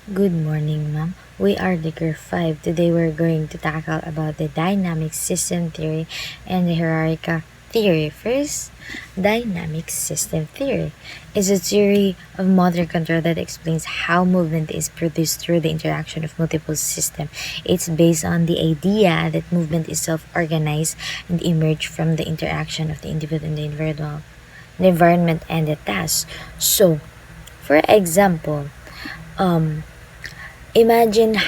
Good morning, ma'am. We are the Grade 5. Today we're going to tackle about the dynamic system theory and the hierarchical theory. First, dynamic system theory is a theory of motor control that explains how movement is produced through the interaction of multiple systems. It's based on the idea that movement is self-organized and emerged from the interaction of the individual and the environment and the task. So, for example, um Imagine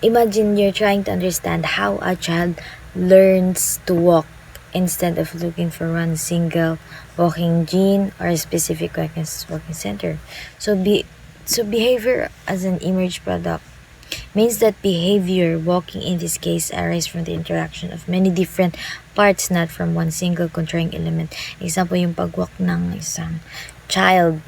imagine you're trying to understand how a child learns to walk instead of looking for one single walking gene or a specific walking center. So behavior as an image product means that behavior walking in this case arises from the interaction of many different parts, not from one single controlling element. Example, yung pagwalk ng isang child.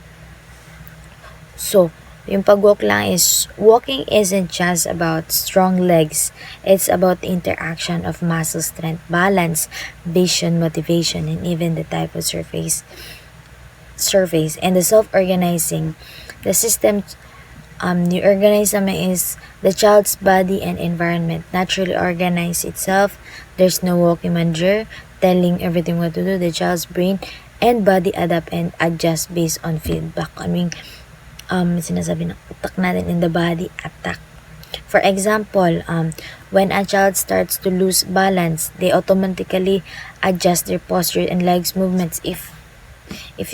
So, yung pag-walk lang is, walking isn't just about strong legs. It's about the interaction of muscle strength, balance, vision, motivation, and even the type of surface. And the self-organizing. The system you organize naman is the child's body and environment naturally organize itself. There's no walking manager telling everything what to do. The child's brain and body adapt and adjust based on feedback. Sinasabi ng utak natin in the body attack. For example, when a child starts to lose balance, they automatically adjust their posture and legs movements. If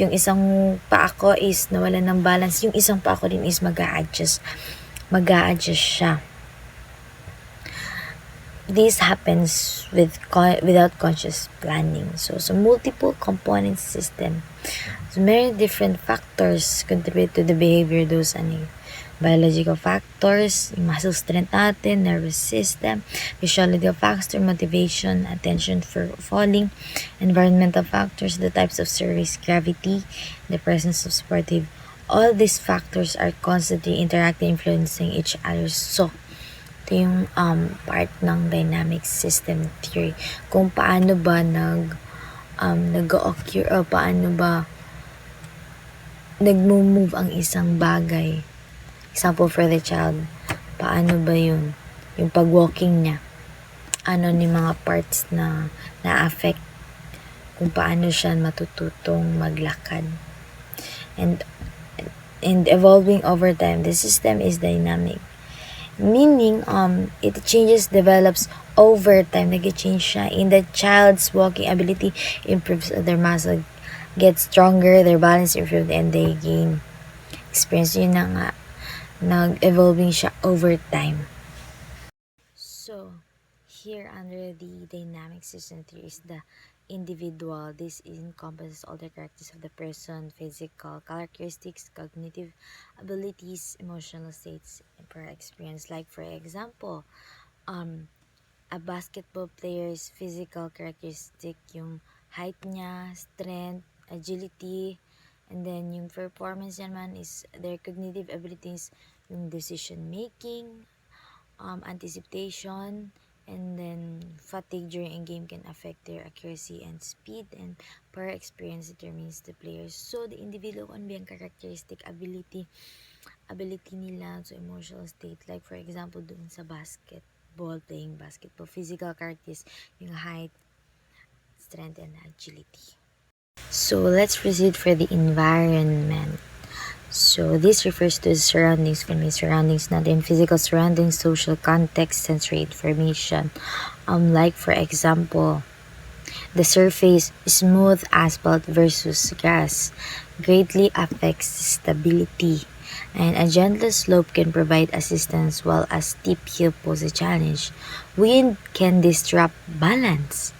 yung isang paa ko is nawalan ng balance, yung isang paa ko din is mag-a-adjust siya. This happens without conscious planning. So, multiple component system. So, many different factors contribute to the behavior. Those biological factors, yung muscle strength natin, nervous system, physiological factor, motivation, attention for falling, environmental factors, the types of service, gravity, the presence of supportive. All these factors are constantly interacting, influencing each other. So, ito yung part ng dynamic system theory. Kung paano ba nag-occur o paano ba nagmo-move ang isang bagay. Example for the child, paano ba yun? Yung pag-walking niya. Ano ni mga parts na na-affect kung paano siya matututong maglakad. And evolving over time, the system is dynamic. Meaning, it changes, develops over time. Nag-change siya. In the child's walking ability, improves their muscle, gets stronger, their balance improved, and they gain experience. Yun na nga, nag-evolving siya over time. So, here under the dynamic system theory is the individual. This encompasses all the characteristics of the person, physical characteristics, cognitive abilities, emotional states, and prior experience. Like for example, a basketball player's physical characteristic, yung height niya, strength, agility, and then yung performance naman is their cognitive abilities, yung decision making, anticipation, and then fatigue during a game can affect their accuracy and speed, and per experience determines the players. So the individual can be ang characteristic ability nila, so emotional state, like for example dun sa playing basketball, physical characteristics yung height, strength, and agility. So let's proceed for the environment. So this refers to the surroundings. When may surroundings natin, physical surroundings, social context, sensory information. Like for example, the surface, smooth asphalt versus grass, greatly affects stability. And a gentle slope can provide assistance while a steep hill poses a challenge. Wind can disrupt balance.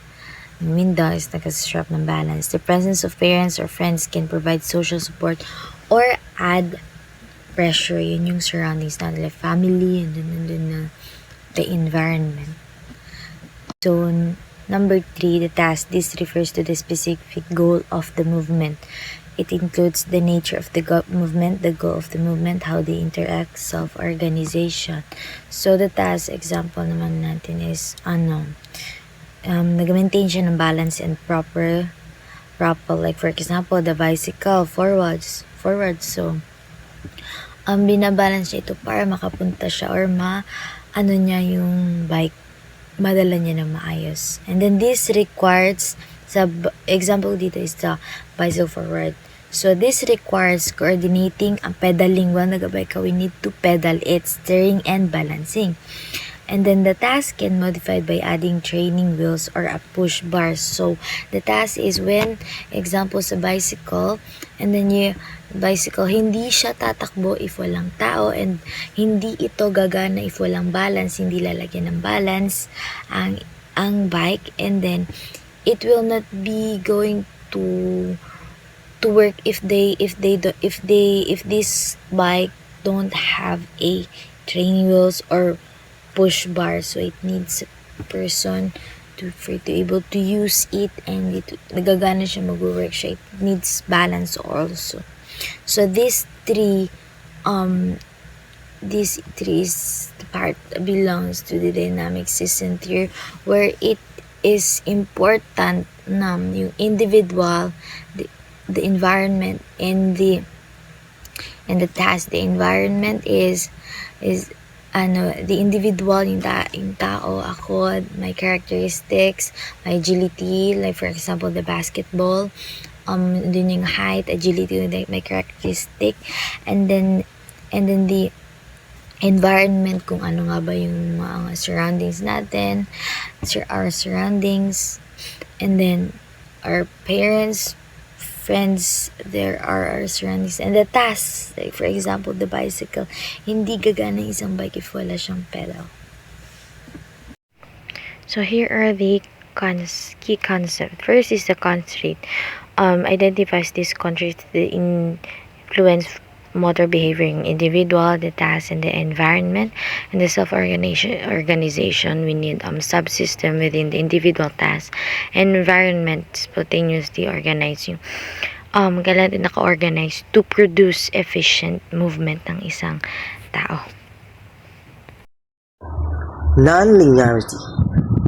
Wind daw is nag-disrupt ng balance. The presence of parents or friends can provide social support or add pressure. Yun yung surroundings natin, like family, and then the environment. So, number 3, the task. This refers to the specific goal of the movement. It includes the nature of the movement, the goal of the movement, how they interact, self-organization. So, the task example naman natin is, nag-maintain siya ng balance and proper, like for example, the bicycle, forward. So, binabalance niya ito para makapunta siya or ano niya yung bike, madala niya ng maayos. And then this requires, example dito is the bicycle forward. So this requires coordinating ang pedaling while nag-bike ka. We need to pedal it, steering and balancing. And then the task can modified by adding training wheels or a push bar. So the task is when, example sa bicycle, and then yung bicycle, hindi siya tatakbo if walang tao, and hindi ito gagana if walang balance, hindi lalagyan ng balance ang bike, and then it will not be going to work if this bike don't have a training wheels or push bar. So it needs a person to able to use it, and nagagana siya, mag-work siya. It needs balance also. So these three is the part belongs to the dynamic system theory, where it is important na yung individual, the environment, and the task. The environment is the individual, yung tao, ako, my characteristics, my agility, like for example the basketball, dun yung height, agility, my characteristic, and then the environment, kung ano nga ba yung mga surroundings natin, our surroundings, and then our parents, friends, there are our surroundings, and the tasks, like for example the bicycle, hindi gagana isang bike if wala siyang pedal. So here are the key concept. First is the constraint. Identifies these constraints that influence motor behavior in individual, the task, and the environment. And the self-organization, we need subsystem within the individual task, and environment, spontaneously organize yung kailangan din naka-organize to produce efficient movement ng isang tao. Non-linearity.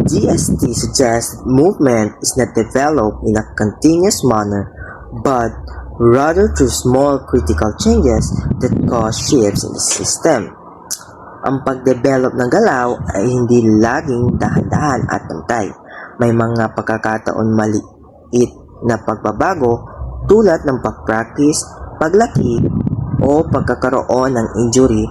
DST suggests movement is not developed in a continuous manner, but rather through small critical changes that cause shifts in the system. Ang pagdevelop ng galaw ay hindi laging dahan-dahan at pantay. May mga pagkakataon maliit na pagbabago tulad ng pag-practice, paglaki, o pagkakaroon ng injury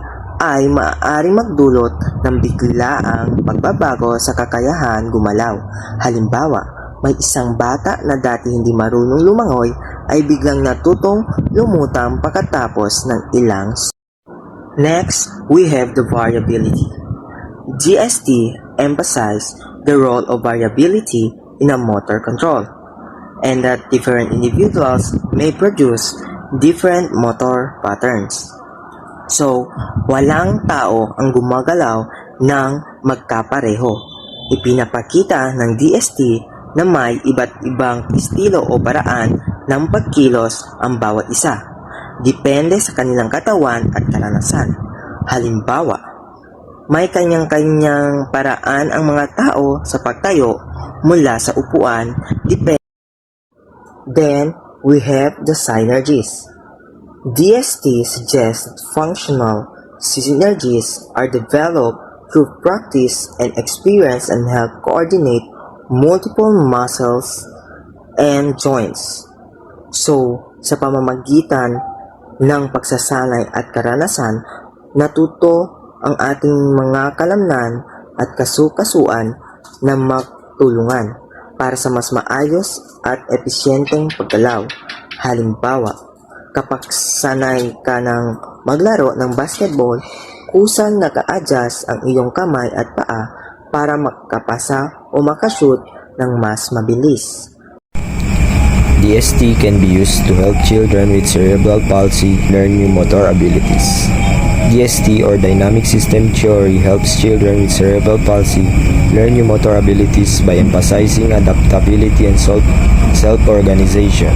ay maaaring magdulot ng biglaang pagbabago sa kakayahan gumalaw. Halimbawa, may isang bata na dati hindi marunong lumangoy ay biglang natutong lumutang pagkatapos ng ilang. Next, we have the variability. GST emphasizes the role of variability in a motor control, and that different individuals may produce different motor patterns. So, walang tao ang gumagalaw ng magkapareho. Ipinapakita ng DST na may iba't ibang estilo o paraan ng pagkilos ang bawat isa, depende sa kanilang katawan at karanasan. Halimbawa, may kanyang-kanyang paraan ang mga tao sa pagtayo mula sa upuan, depende. Then, we have the synergies. DST suggests that functional synergies are developed through practice and experience and help coordinate multiple muscles and joints. So, sa pamamagitan ng pagsasanay at karanasan, natuto ang ating mga kalamnan at kasukasuan na magtulungan para sa mas maayos at episyenteng paggalaw. Halimbawa, kapag sanay ka ng maglaro ng basketball, kusang naka-adjust ang iyong kamay at paa para makapasa o makashoot ng mas mabilis. DST can be used to help children with cerebral palsy learn new motor abilities. DST or Dynamic System Theory helps children with cerebral palsy learn new motor abilities by emphasizing adaptability and self-organization.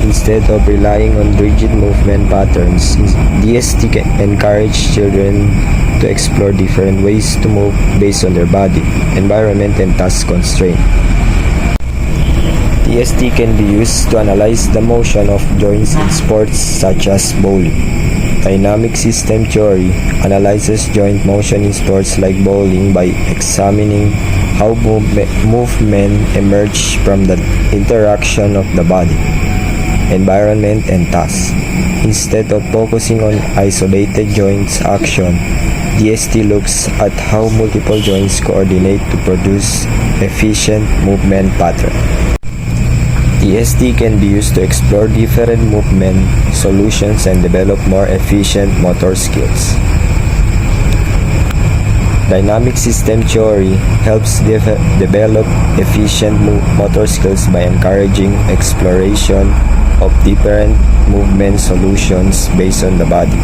Instead of relying on rigid movement patterns, DST can encourage children to explore different ways to move based on their body, environment, and task constraint. DST can be used to analyze the motion of joints in sports such as bowling. Dynamic system theory analyzes joint motion in sports like bowling by examining how movement emerge from the interaction of the body, environment, and task. Instead of focusing on isolated joints action, DST looks at how multiple joints coordinate to produce efficient movement pattern. DST can be used to explore different movement solutions and develop more efficient motor skills. Dynamic system theory helps develop efficient motor skills by encouraging exploration of different movement solutions based on the body,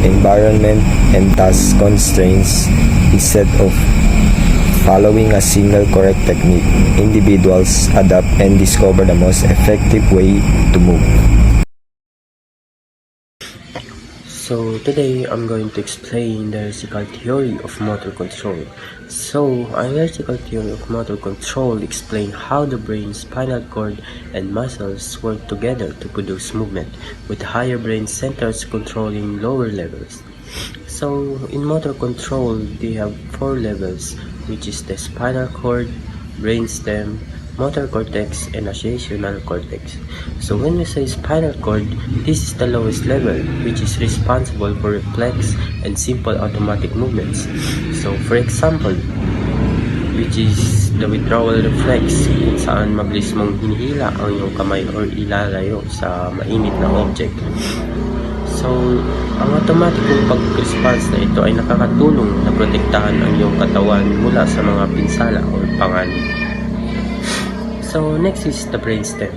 environment, and task constraints. Instead of following a single correct technique, individuals adapt and discover the most effective way to move. So today I'm going to explain the hierarchical theory of motor control. So a hierarchical theory of motor control explains how the brain, spinal cord, and muscles work together to produce movement, with higher brain centers controlling lower levels. So in motor control, they have 4 levels, which is the spinal cord, brainstem, motor cortex, and associational cortex. So when we say spinal cord, this is the lowest level, which is responsible for reflex and simple automatic movements. So for example, which is the withdrawal reflex, kung saan mabilis mong hinihila ang iyong kamay or ilalayo sa mainit na object. So, ang automatic pag-response na ito ay nakakatulong na protektahan ang iyong katawan mula sa mga pinsala o panganib. So, next is the brainstem.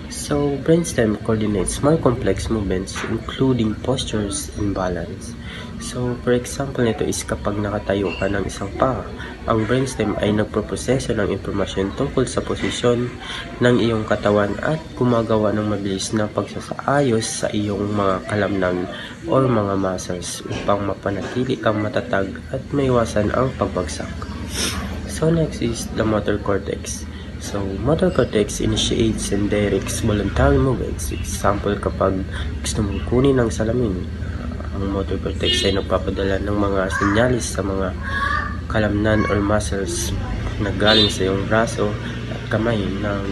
So, brainstem coordinates more complex movements including postures and balance. So, for example nito is kapag nakatayo ka ng isang paa, ang brainstem ay nagproproseso ng impormasyon tungkol sa posisyon ng iyong katawan at gumagawa ng mabilis na pagsasaayos sa iyong mga kalamnan or mga muscles upang mapanatili kang matatag at maiwasan ang pagbagsak. So, next is the motor cortex. So, motor cortex initiates and directs voluntary movements. Example, kapag gusto mong kunin ang salamin, ang motor cortex ay nagpapadala ng mga senyalis sa mga kalamnan or muscles na galing sa iyong braso at kamay na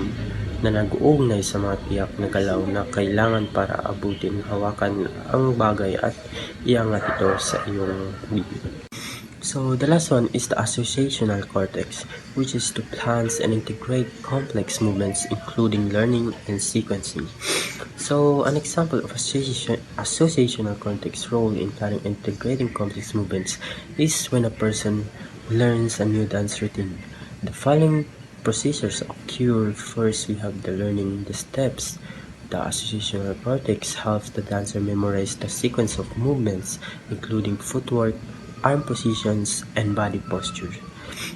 nag-uugnay sa mga tiyak na galaw na kailangan para abutin, hawakan ang bagay at iangat ito sa iyong bibig. So the last one is the associational cortex, which is to plan and integrate complex movements including learning and sequencing. So an example of associational cortex role in planning and integrating complex movements is when a person learns a new dance routine. The following procedures occur. First, we have the learning the steps. The associational cortex helps the dancer memorize the sequence of movements, including footwork, arm positions, and body posture.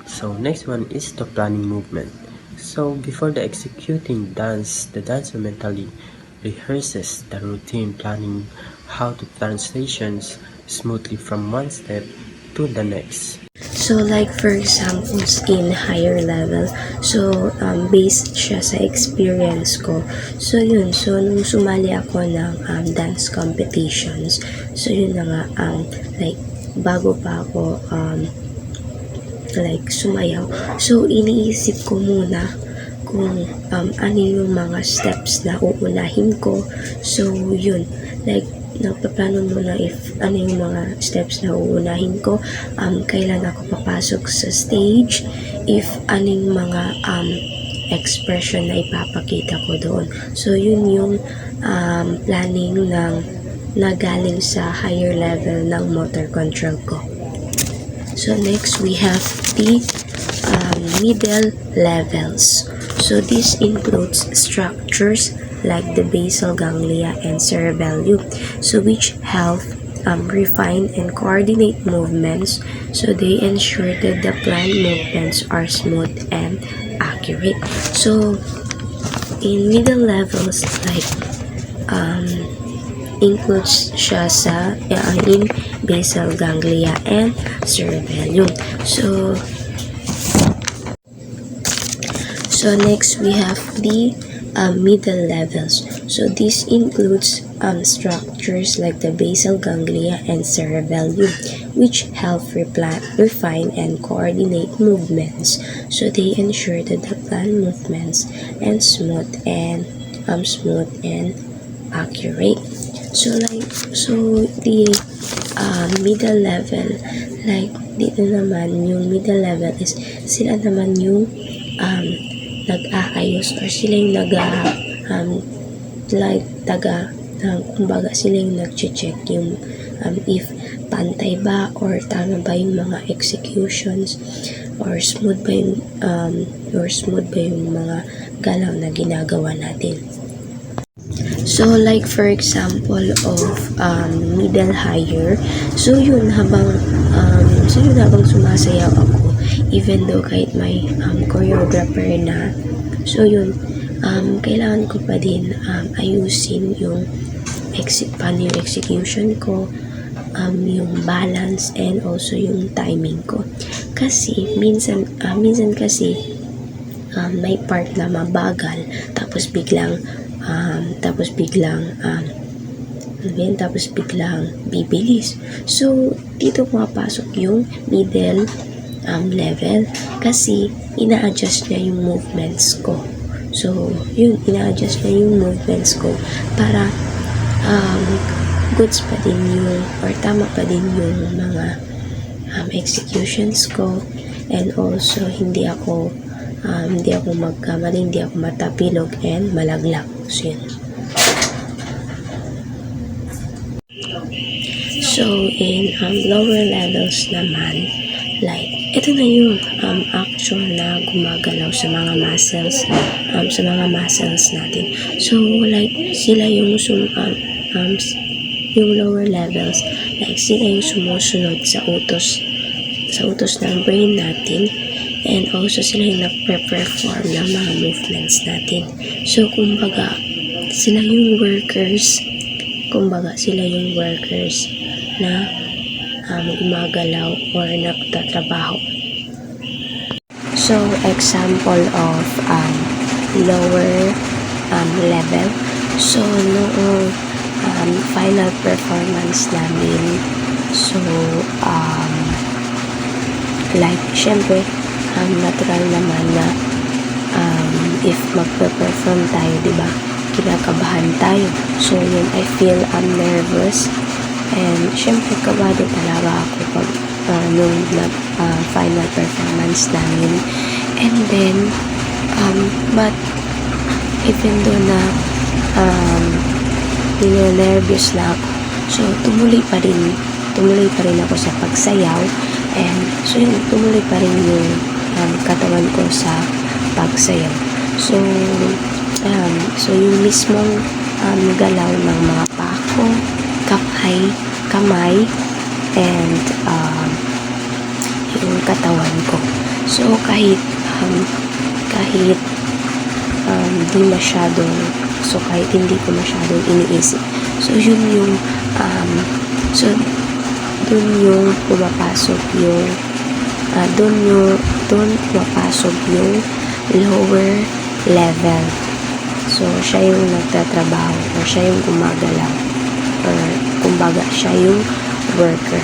So next one is the planning movement. So before the executing dance, the dancer mentally rehearses the routine, planning how to transitions smoothly from one step to the next. So like for example, in higher level, so based siya sa experience ko. So yun, so nung sumali ako ng dance competitions, so yun na nga, like bago pa ako like sumayaw, so iniisip ko muna kung ano yung mga steps na uunahin ko. So yun, like nagpaplano muna if ano yung mga steps na uunahin ko, kailan ako papasok sa stage, if ano yung mga expression na ipapakita ko doon. So yun yung planning ng nagaling sa higher level ng motor control ko. So next we have the middle levels. So this includes structures like the basal ganglia and cerebellum, so which help refine and coordinate movements, so they ensure that the planned movements are smooth and accurate. So in middle levels, like includes siya sa in basal ganglia and cerebellum. So next we have the middle levels. So this includes structures like the basal ganglia and cerebellum, which help refine and coordinate movements. So they ensure that the plan movements and smooth and accurate. So the middle level, like dito naman yung middle level is sila naman yung nag-aayos or sila yung like kumbaga sila yung nag-check yung if pantay ba or tama ba yung mga executions or smooth ba yung mga galaw na ginagawa natin. So like for example of middle higher, so yun habang sumasayaw ako, even though kahit may choreographer na, so yun kailangan ko pa din ayusin yung paano yung execution ko, yung balance and also yung timing ko. Kasi minsan kasi may part na mabagal tapos biglang bibilis. So dito pumapasok yung middle level kasi ina-adjust niya yung movements ko. So yun, ina-adjust niya yung movements ko para goods pa din yung or tama pa din yung mga executions ko, and also hindi ako magkamali, hindi ako matapilog and malaglag. So yun. So in lower levels naman, like ito na yung actual na gumagalaw sa mga muscles natin. So like sila yung yung lower levels, like sila yung sumusunod sa utos ng brain natin, and also sila yung nagpe-perform ng mga movements natin. So kumbaga sila yung workers na gumagalaw or nagtatrabaho. So example of lower level, so noong final performance namin, so like syempre natural naman na if magpe-perform tayo, diba, kinakabahan tayo. So yun, I feel nervous, and syempre kabado talaga ako pag nung final performance namin. And then but even though na nervous na ako, so tumuloy pa rin ako sa pagsayaw, and so yun, tumuloy pa rin yung katawan ko sa pagsayaw. So yung mismong galaw ng mga pako, kamay, and yung katawan ko. So kahit hindi ko masyadong iniisip. So yun yung dun yung pumapasok yung lower level. So siya yung nagtatrabaho or siya yung gumagalaw, or kumbaga siya yung worker.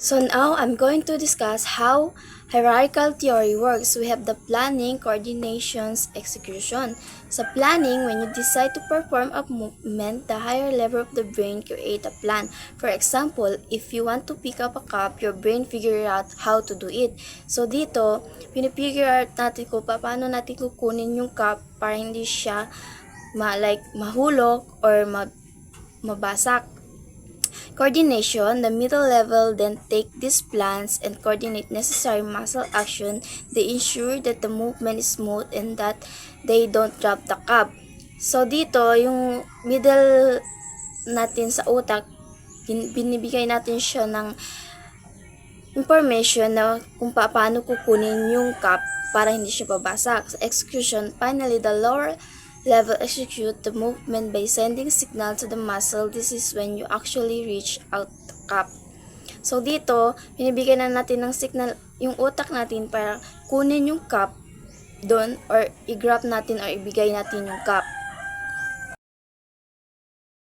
So now I'm going to discuss how hierarchical theory works. We have the planning, coordinations, execution. Sa planning, when you decide to perform a movement, the higher level of the brain create a plan. For example, if you want to pick up a cup, your brain figure out how to do it. So dito, pinifigure out natin kung paano natin kukunin yung cup para hindi siya mahulog or mabasak. Coordination, the middle level then take these plans and coordinate necessary muscle action. They ensure that the movement is smooth and that they don't drop the cup. So dito, yung middle natin sa utak, binibigay natin siya ng information na kung paano kukunin yung cup para hindi siya babasag. Sa execution, finally, the lower level execute the movement by sending signal to the muscle. This is when you actually reach out the cup. So dito, binibigyan na natin ng signal yung utak natin para kunin yung cup doon or i-graph natin or ibigay natin yung cup.